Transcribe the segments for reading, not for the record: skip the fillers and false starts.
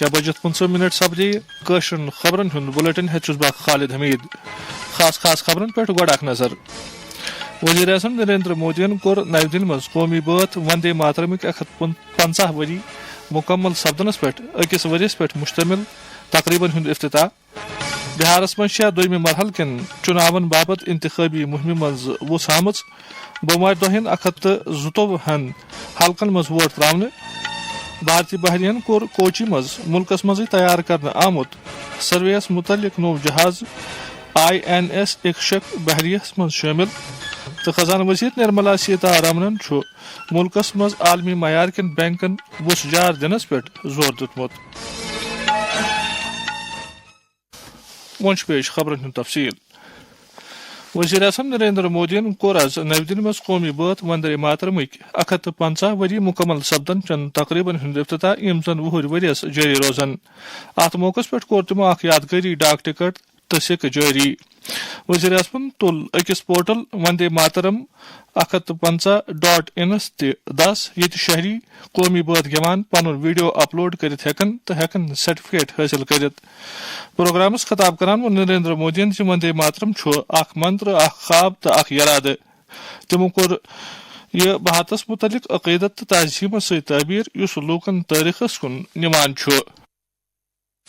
6:15 سپدے کٲشرٮ۪ن خبرن ہُنٛد بُلیٹن ہیٚتھ چھُس بہٕ خالد حمید. خاص خبرن پٮ۪ٹھ گۄڈٕ اکھ نظر. وزیر اعظم نریندر مودیَن کوٚر نَیہِ دِلہِ منٛز قومی بٲتھ وندے ماترمٕکۍ 150 ؤری مُکمل سپدنس پٮ۪ٹھ أکِس ؤرِیَس پٮ۪ٹھ مُشتمل تقریٖبن ہُنٛد افتتاح. بہارس منٛز چھےٚ دوٚیمہِ مرحلہٕ کٮ۪ن چُناون باپتھ اِنتِخٲبی مُہِمہِ منٛز وُژھ آمٕژ. بوموارِ دۄہ 122 حلقن منٛز ووٹ تراونہٕ. بھارتی بحریَن کوٚر کوچی منٛز مُلکس منٛزٕے تیار کرنہٕ آمُت سروے یس مُتعلق نوٚو جہاز INS اِکشک بحریَس منٛز شٲمِل. تہٕ خزانہٕ وزیر نرملا سیتارمنن چھُ مُلکس منٛز عالمی معیار کٮ۪ن بینکن وُژھ جار دِنس پٮ۪ٹھ زور دیُتمُت. وۄنۍ چھُ پیش خبرن ہُنٛد تفصیل. وزیر اعظم نریندر مودیَن کوٚر آز نَیہِ دِلہِ منٛز قومی بٲتھ وندے ماترمٕکۍ 150 ؤری مُکمل سپدن چٮ۪ن تقریٖبن ہُنٛد افتتاح یِم زن 20 ؤرِیَس جٲری روزن. اتھ موقعس پٮ۪ٹھ کوٚر تِمو اکھ یادگٲری ڈاک ٹکٹ تہٕ سِکہٕ جٲری. وزیر اعظمن تُل أکِس پورٹل وندے ماترم 150.in تہِ دس ییٚتہِ شہری قومی بٲتھ گیوان پنُن ویڈیو اپلوڈ کٔرِتھ ہٮ۪کن سرٹِفکیٹ حٲصِل کٔرِتھ. پروگرامس خطاب کران ووٚن نریندر مودیَن زِ وندے ماترم چھُ اکھ منتر، اکھ خواب تہٕ اکھ یرادٕ. تِمو کوٚر یہِ بھارتس مُتعلق عقیدت تہٕ تہذیٖبس سۭتۍ تعبیر یُس لوٗکن تٲریٖخس کُن نِوان چھُ.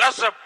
10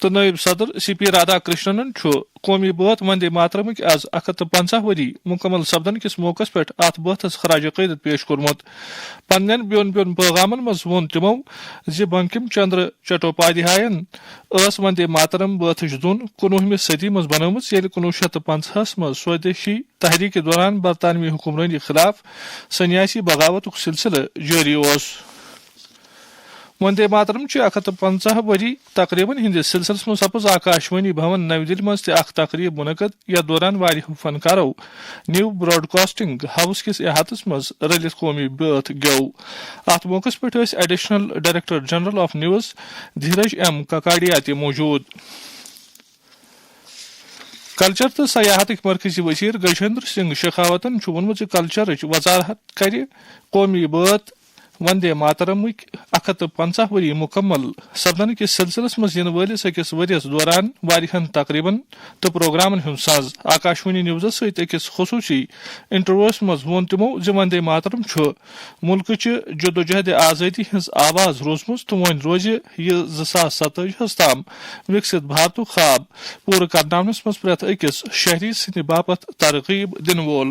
تہٕ نٲیِب صدر CP رادھاکرشنن چھُ قومی بٲتھ وندے ماترمٕکۍ آز 150 ؤری مُکمل سپدن کِس موقعس پٮ۪ٹھ اتھ بٲتھس خراج عقیدت پیش کوٚرمُت. پننٮ۪ن بیوٚن پیغامن منٛز ووٚن تِمو زِ بنکم چندر چٹوپادھیاین ٲس وندے ماترم بٲتھٕچ دُن 19ہمہِ صدی منٛز بنٲومٕژ ییٚلہِ 1950 منٛز سودیشی تحریٖکہِ دوران برطانوی حُکمرٲنی خلاف سنیاسی بغاوتُک سلسلہٕ جٲری اوس. وندے ماترم چہِ 150 ؤری تقریٖبن ہٕنٛدِس سلسلس منٛز سپٕز آکاشوانی بھون نَوِ دِلہِ منٛز تہِ اکھ تقریٖب مُنعقد یتھ دوران واریاہو فنکارو نیو براڈکاسٹنگ ہاؤس کِس احاطس منٛز رٔلِتھ قومی بٲتھ گیوٚو. اتھ موقعس پٮ۪ٹھ ٲسۍ additional director general of news Dheeraj M ککاڈیا تہِ موجوٗد. کلچر تہٕ سیاحتٕکۍ مرکزی وزیر گجیندر سنگھ شیخاوتن چھُ ووٚنمُت زِ کلچرٕچ وضاحت کرِ قومی بٲتھ وندے ماترمٕکۍ 150 ؤری مُکمل سپدن کِس سلسلس منٛز یِنہٕ وٲلِس أکِس ؤرِیَس دوران واریاہن تقریٖبن تہٕ پروگرامن ہُنٛد ساز. آکاشوانی نِوزس سۭتۍ أکِس خصوٗصی انٹرویوَس منٛز ووٚن تِمو زِ وندے ماترم چھُ مُلکٕچہِ جدوجہدِ آزٲدی ہٕنٛز آواز روٗزمٕژ تہٕ وۄنۍ روزِ یہِ 2047 تام وِکست بھارتُک خواب پوٗرٕ کرناونس منٛز پرٛٮ۪تھ أکِس شہری سٕنٛدِ باپتھ ترغیب دِنہٕ وول.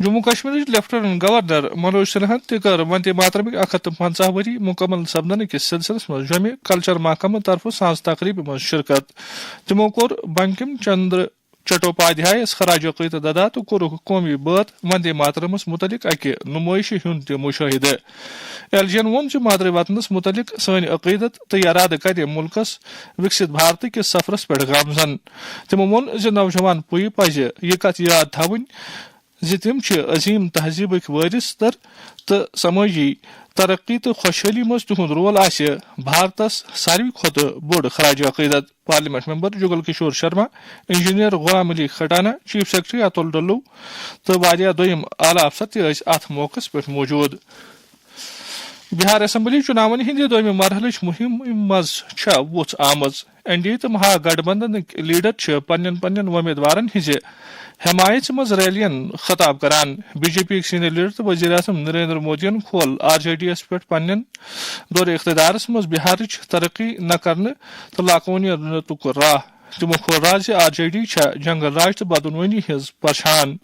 جموں کشمیرٕچ لیفٹنٹ گورنر منوج سنہاہن تہِ کٔر وندے ماترمٕکۍ 150 ؤری مُکمل سپدن کِس سلسلس منٛز جوٚمہِ کلچر محکمہٕ طرفہٕ سانٛز تقریٖبہِ منٛز شرکت. تِمو کوٚر بنکم چندر چٹوپادھیایس خراج عقیدت ادا تہٕ کوٚرُکھ قومی بٲتھ وندے ماترمس متعلق اکہِ نُمٲیشہِ ہُنٛد تہِ مُشٲہدٕ. ایل جی ین ووٚن زِ مادری وطنس متعلق سٲنۍ عقیدت تہٕ یرادٕ کرِ مُلکس وِکست بھارت کِس سفرس پٮ۪ٹھ گامزن. تِمو ووٚن زِ نوجوان پُیہِ پزِ یہِ کتھ یاد تھاوٕنۍ زِ تِم چھِ عظیٖم تہذیٖبٕکۍ وٲرِث تہٕ سمٲجی ترقی تہٕ خۄشحٲلی منٛز تِہُنٛد رول آسہِ بھارتس ساروی کھۄتہٕ بوٚڑ خراج عقیدت. پارلیمنٹ ممبر جگل کشور شرما، انجینئر غلام علی کھٹانہ، چیف سیکرٹری اتل ڈلو تہٕ واریاہ دوٚیِم اعلیٰ افسر تہِ ٲسۍ اتھ موقعس پٮ۪ٹھ موجوٗد. بہار اسمبلی چناون ہند دویم مرحلچ مہم مز ووژ آمز این ڈی اے تو مہا گٹھ بندھن لیڈر پنن امیدوارن ہز حمایت مز ریلین خطاب کران بی جے پی سینئر لیڈر تو وزیر اعظم نریندر مودی کھول آر جے ڈی ایس پہ پنن دور اقتدارس مز بہارچ ترقی نہ کرنے تو لاقونیت راہ تمو کھول راز آر جے ڈی جنگل راج تو بدعنوانی ہز پرچھان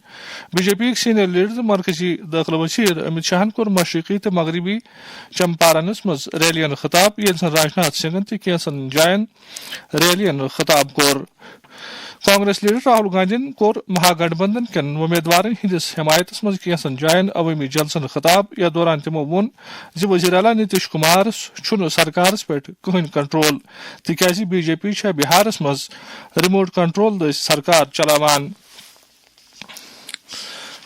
بی جے پی سینئر لیڈر تو مرکزی داخلہ وزیر امت شاہن کور مشرقی تو مغربی چمپارنس مز ریلین خطاب یل زن راجناتھ سنگھن تہ کینژن جائن ریلین خطاب کور کانگریس لیڈر راہل گاندھی کور مہا گٹھ بندھن کین امیدوارن ہندس حمایتس مز کینژن جائن عوامی جلسن خطاب یا دوران تمو وون زِ وزیر اعلیٰ نتیش کمارس چھُنہٕ سرکارس پٮ۪ٹھ کٕہٕنۍ کنٹرول تِکیازِ بی جے پی چھےٚ بہارس منٛز رِموٹ کنٹرول دٔسۍ سرکار چلاوان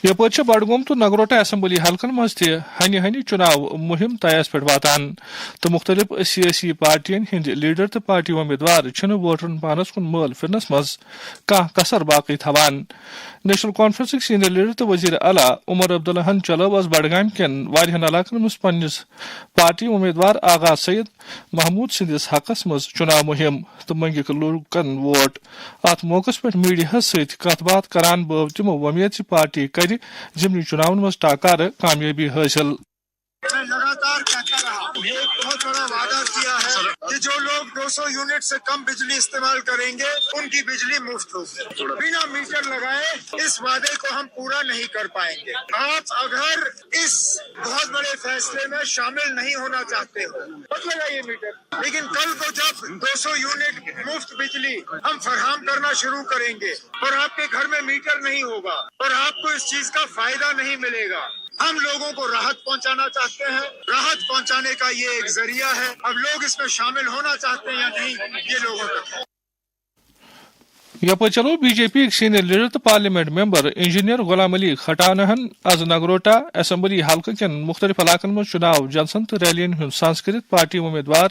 یپٲرۍ بڈگوم تو نگروٹا اسمبلی حلقن مز تہ ہنہِ چناو مہم طیس پہ واتان تو مختلف سیاسی پارٹین ہند لیڈر تو پارٹی امیدوار چھنہٕ ووٹرن پانس کن مٲل پھرنس مز کانٛہہ کسر باقی تھوان نیشنل کانفرنسک سینئر لیڈر تو وزیر اعلیٰ عمر عبداللہ چلو آز بڈگام کٮ۪ن واریاہن علاقن مز پننس پارٹی امیدوار آغا سید محمود سندس حقس مز چناو مہم تو منگکھ لوکن ووٹ ات موقع پہ میڈیا ست کت بات کران بٲو تمو وۄمید زِ پارٹی کر ضمنی چناون مز ٹاکارٕ کامیابی حٲصل میں لگاتار کہتا رہا ایک بہت بڑا وعدہ کیا ہے کہ جو لوگ 200 یونٹ سے کم بجلی استعمال کریں گے ان کی بجلی مفت ہوگی بنا میٹر لگائے اس وعدے کو ہم پورا نہیں کر پائیں گے آپ اگر اس بہت بڑے فیصلے میں شامل نہیں ہونا چاہتے ہو مت لگائیے میٹر لیکن کل کو جب 200 یونٹ مفت بجلی ہم فراہم کرنا شروع کریں گے اور آپ کے گھر میں میٹر نہیں ہوگا اور آپ کو اس چیز کا فائدہ نہیں ملے گا ہم لوگوں کو راحت پہنچانا چاہتے ہیں راحت پہنچانے کا یہ ایک ذریعہ ہے اب لوگ اس میں شامل ہونا چاہتے ہیں یا نہیں یہ لوگوں کا یپٲرۍ چلو بی جے پی سینئر لیڈر تو پارلیمنٹ ممبر انجینئر غلام علی کھٹانہن آز نگروٹا اسمبلی حلقہ کٮ۪ن مختلف علاقن مز چناو جلسن تو ریلین ہند سانسکرت پارٹی امیدوار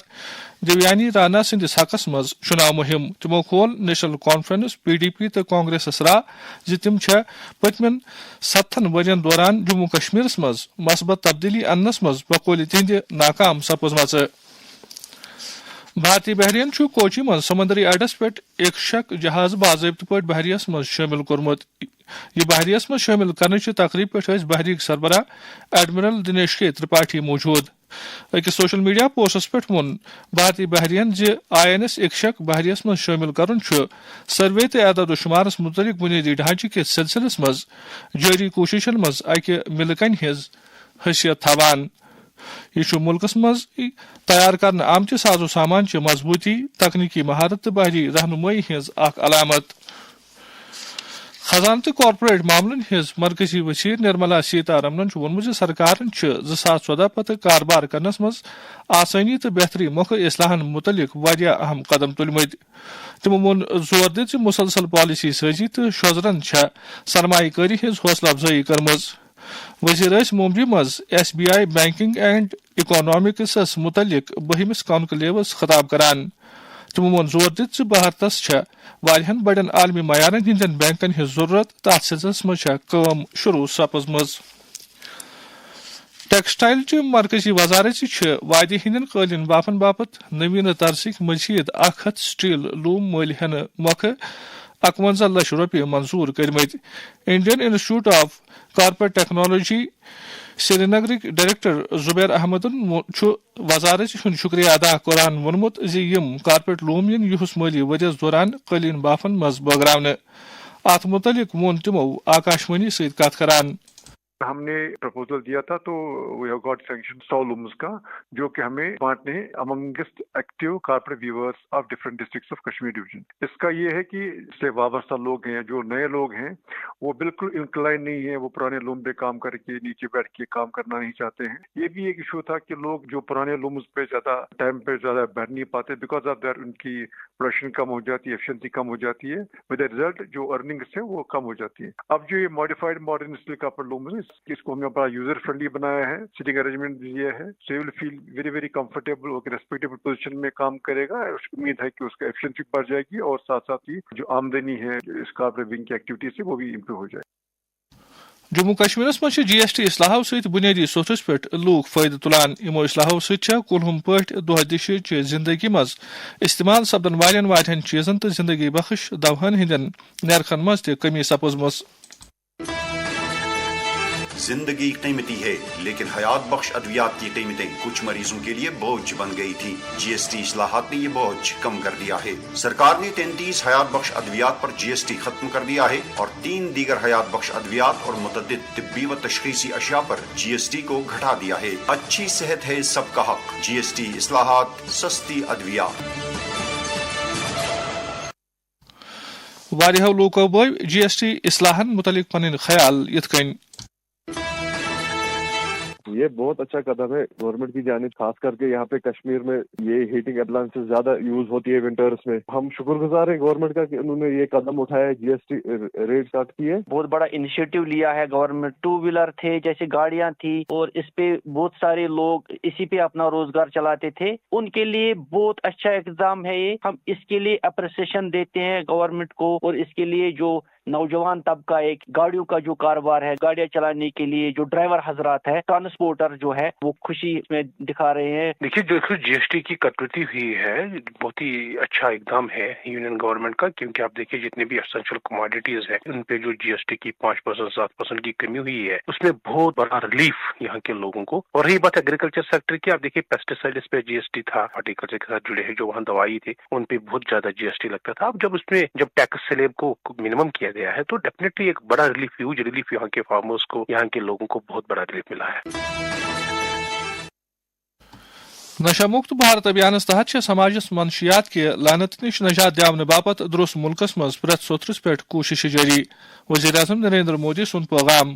دیویانی رانا سندس حقس مز چناو مہم تمو کھول national conference P D P تو کانگریسس راہ زِ تم پتمن 7 ورین دوران جموں کشمیرس مز مثبت تبدیلی اننس مز بقول تہندِ ناکام سپزمژ بھارتی بحرین کوچی من سمندری اڈس پہ ایک شک جہاز باضابطہ پہ بحریس من شامل کورمت یہ بحریس من شامل کرنے تقریب پہ بحریک سربراہ ایڈمرل دنیش کے ترپاٹھی موجود اکس سوشل میڈیا پوسٹس پہ وون بھارتی بحرین زِ آئی این ایس ایک بحریس من شامل کرن سروے تو اعداد و شمارس متعلق بنیادی ڈھانچہ کے سلسلس مز جاری کوششن مز اکہ ملکن ہز حیثیت تھوان یہ ملکس مز تیار کرنے آمتہ ساز و سامان چہ مضبوطی تکنیکی مہارت تو بحری رہنمائی ہز اخ علامت خزانہ تو کارپوریٹ معاملن ہز مرکزی وزیر نرملا سیتارمن وونمت سرکار 2014 پتہ کاربار کرنس مز آسانی تو بہتری موقع اصلاحن متعلق واریاہ اہم قدم تلمت تمو وون زور دت مسلسل پالیسی سازی تو شوذرن سرمایہ کاری ہز حوصلہ افزائی کرمز وزیر ممبئی مز S B I banking and economics متعلق 12 کانکلیوس خطاب کران تمو وون زور دت بھارتس واریاہن بڑین عالمی معیارن ہندین بینکن ہز ضرورت تر سلسلس مز کام شروع سپزمز ٹیکسٹائل چہ مرکزی وزارت وادی ہندین قالین بافن باپت نوین طرزک مزید 100 سٹیل لوم مل ہینہ موقع 51 لچھ روپیہ منظور کرمت Indian Institute of Carpet Technology سری نگرک ڈائریکٹر زبیر احمدن وزارت ہند شکریہ ادا کران وونمت زِ یم کارپوریٹ لوم ین یہس مالی ورس دوران قالین بافن مز بٲگراونہٕ ات متعلق وون تمو آکاشوانی ست کت کران ہم نے پرپوزل دیا تھا تو we have got sanction 100 looms کا جو کہ ہمیں بانٹنے ہیں amongst active carpet weavers of different districts of Kashmir division. اس کا یہ ہے کہ اس سے وابستہ لوگ ہیں جو نئے لوگ ہیں وہ بالکل انکلائن نہیں ہیں, وہ پرانے لوم پہ کام کر کے نیچے بیٹھ کے کام کرنا نہیں چاہتے ہیں. یہ بھی ایک ایشو تھا کہ لوگ جو پرانے لومز پہ زیادہ ٹائم پہ زیادہ بیٹھ نہیں پاتے بیکاز آف دیٹ ان کی پروڈکشن کم ہو جاتی ہے, ایفیشنسی کم ہو جاتی ہے, ود دا ریزلٹ جو ارننگس ہیں وہ کم ہو جاتی ہے. اب جو یہ modified modern style corporate looms ہیں اس کو ہم نے بڑا یوزر فرینڈلی بنایا ہے, سیٹنگ ارینجمنٹ دیا ہے, so you will feel very very comfortable, اور ریسپیکٹیبل پوزیشن میں کام کرے گا. امید ہے کہ اس کا ایفیشنسی بڑھ جائے گی اور ساتھ ساتھ ہی جو آمدنی ہے اس کارپوریٹ ونگ کی ایکٹیویٹی سے وہ بھی امپروو ہو جائے. جموں کشمیرس مز جی ایس ٹی اصلاحو ست بنیادی سطحس پہ لوک فائدہ تلان یمو اصلاحو ست کلہم پہ دہ دش زندگی مز استعمال سپدن والن واریاہن چیزن تو زندگی بخش دوہن ہندین نرخن مز تہ کمی سپزمز. زندگی قیمتی ہے لیکن حیات بخش ادویات کی قیمتیں کچھ مریضوں کے لیے بوجھ بن گئی تھی. جی ایس ٹی اصلاحات نے یہ بوجھ کم کر دیا ہے. سرکار نے 33 حیات بخش ادویات پر جی ایس ٹی ختم کر دیا ہے اور 3 دیگر حیات بخش ادویات اور متعدد طبی و تشخیصی اشیاء پر جی ایس ٹی کو گھٹا دیا ہے. اچھی صحت ہے سب کا حق. جی ایس ٹی اصلاحات، سستی ادویات. واریاہو لوکو بو جی ایس ٹی اصلاحن متعلق پن خیال یت کن. یہ بہت اچھا قدم ہے گورنمنٹ کی جانب، خاص کر کے یہاں پہ کشمیر میں یہ ہیٹنگ اپلائنسز زیادہ یوز ہوتی ہے ونٹرز میں. ہم شکر گزار ہیں گورنمنٹ کا کہ انہوں نے یہ قدم اٹھایا ہے، جی ایس ٹی ریٹ کٹ کی ہے. بہت بڑا انیشیٹو لیا ہے گورنمنٹ. 2 ویلر تھے جیسے گاڑیاں تھی اور اس پہ بہت سارے لوگ اسی پہ اپنا روزگار چلاتے تھے. ان کے لیے بہت اچھا اقدام ہے یہ. ہم اس کے لیے اپریسیشن دیتے ہیں گورنمنٹ کو. اور اس کے لیے جو نوجوان طبقہ ایک گاڑیوں کا جو کاروبار ہے، گاڑیاں چلانے کے لیے جو ڈرائیور حضرات ہے، ٹرانسپورٹر جو ہے، وہ خوشی میں دکھا رہے ہیں. دیکھیے جو جی ایس ٹی کی کٹوتی ہوئی ہے بہت ہی اچھا اقدام ہے یونین گورنمنٹ کا، کیونکہ آپ دیکھیے جتنے بھی اسینشیل کموڈیٹیز ہیں ان پہ جو جی ایس ٹی کی 5% 7% کی کمی ہوئی ہے، اس میں بہت بڑا ریلیف یہاں کے لوگوں کو. اور رہی بات ایگریکلچر سیکٹر کی، آپ دیکھیے پیسٹیسائڈس پہ جی ایس ٹی تھا، ہارٹیکلچر کے ساتھ جڑے ہیں جو وہاں دوائی تھے ان پہ بہت زیادہ جی ایس ٹی لگتا تھا. اب جب اس میں ٹیکس سلیب کو منیمم کیا گیا ہے تو ڈیفینیٹلی ایک بڑا ریلیف، ہیوج ریلیف یہاں کے فارمرز کو، یہاں کے لوگوں کو بہت بڑا ریلیف ملا ہے. نشہ مکت بھارت ابھیانس تحت سماجس منشیات کے لعنت نش نجات دیا باپت درست ملکس مز پریت سوترس پہ کوشش جاری. وزیر اعظم نریندر مودی سن پیغام.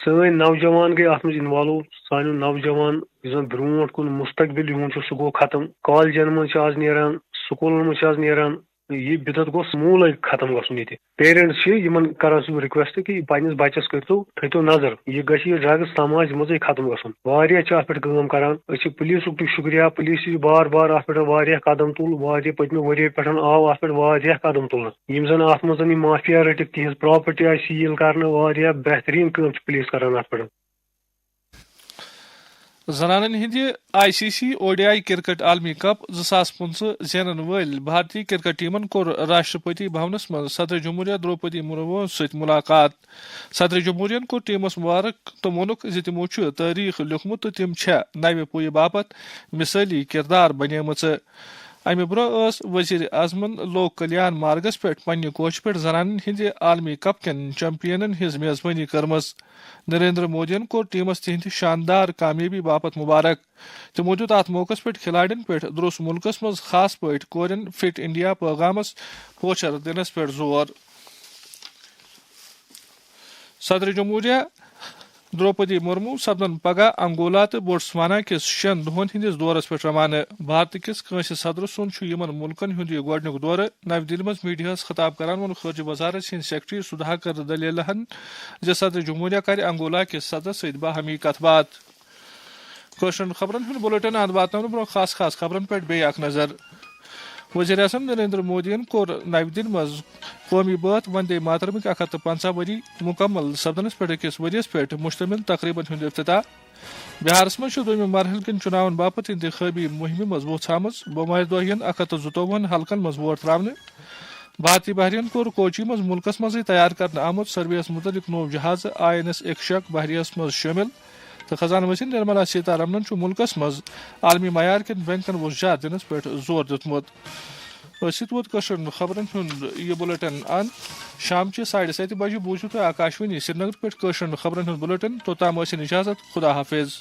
سٲنۍ نوجوان گٔے اتھ منٛز انوالو. سانیو نوجوان یُس زن برونٛٹھ کُن مستقبل یِہُنٛد چھُ سُہ گوٚو ختم. کالجن منٛز چھِ آز نیران، سکوٗلن منٛز چھِ آز نیران. یہ بدعت گوٚژھ موٗلے ختم گژھُن ییٚتہِ. پیرنٹس چھِ یِمن کران چھُس بہٕ رِکویسٹ کہِ پننِس بچس تھٲیتو نظر. یہِ گژھِ یہِ ڈرگس سماج منٛزٕے ختم گژھُن. واریاہ چھِ اتھ پٮ۪ٹھ کٲم کران. أسۍ چھِ پُلیٖسُک تہِ شُکریہ. پُلیٖس چھِ بار بار اتھ پٮ۪ٹھ واریاہ قدم تُل. واریاہ پٔتمہِ ؤرۍ پٮ۪ٹھ آو اتھ پٮ۪ٹھ واریاہ قدم تُلنہٕ. یِم زن اتھ منٛز یہِ مافیا رٔٹِکھ تِہنٛز پراپرٹی آیہِ سیٖل کرنہٕ. واریاہ بہتریٖن کٲم چھِ پُلیٖس کران اتھ پٮ۪ٹھ. زنانن ہند آئی سی سی او ڈی آئی کرکٹ عالمی کپ 2015 زینن ول بھارتی کرکٹ ٹیمن کور راشٹرپتی بھونس من صدر جمہوریہ دروپدی مرمو ست ملاقات. صدر جمہوریہ کور ٹیمس مبارک تو وونک ز تمو تاریخ لیوکھمت تو تم نوِ پویہ باپت مثالی کردار بنیمژ. امہ برہ وزیر اعظمن لوک کلیان مارگس پہ پنہ کوچ پہ زنانن ہند عالمی کپ کن چمپینن ہز میزبانی کرمز. نریندر مودین کور ٹیمس تہند شاندار کامیابی باپت مبارک. تمو دیت ات موقع پہ کھلاڑین پہ درست ملکس مز خاص پہ کورین فٹ انڈیا پیغامس پوچھر دنس پہ زور. صدر جمہوریہ دروپدی مرمو سپدن پگہ انگولا تو بوٹسوانا کس 6 دہن ہندس دورس پہ روانہ. بھارت کس کنس صدر سن یمن ملکن ہند یہ گۄڈنیُک دورہ. نو دہلی مز میڈیاہس خطاب کران وون خارجہ وزارت ہند سیکرٹری سدھاکر دلیلہن ز صدر جمہوریہ کر انگولا کس صدر ست باہمی کتھ بات. کٲشرٮ۪ن خبرن ہند بلیٹن اد واتنہٕ برونٛہہ خاص خبرن پہ بیٚیہِ اکھ نظر. وزیر اعظم نریندر مودین کور نو دہلی مز قومی بٲتھ وندے ماترمک 150 ؤری مکمل سپدنس پہ أکس ؤریس پہ مشتمل تقریبن ہند افتتاح. بہارس مز دویمہِ مرحلہ کن چناون باپت انتخابی مہم مز ووٚژھ آمٕژ. بوموارِ دۄہ یِن 127 حلقن مز ووٹ تراونہٕ. بھارتی بحرین کور کوچی مز ملکس مزے تیار کرنہٕ آمُت سرویس متعلق نوٚو جہاز INS اکشک بحریہس مز شٲمِل. تو خزانہ وزیر نرملا سیتارمنن ملکس مز عالمی معیار کن بینکن وسعت دنس پہ زور دتمت. ووت خبرن ہند یہ بلیٹن ان شام 7:30 بجے بوزو تھی آکاشوانی سری نگر پہ خبرن ہند بلیٹن توتام اجازت. خدا حافظ.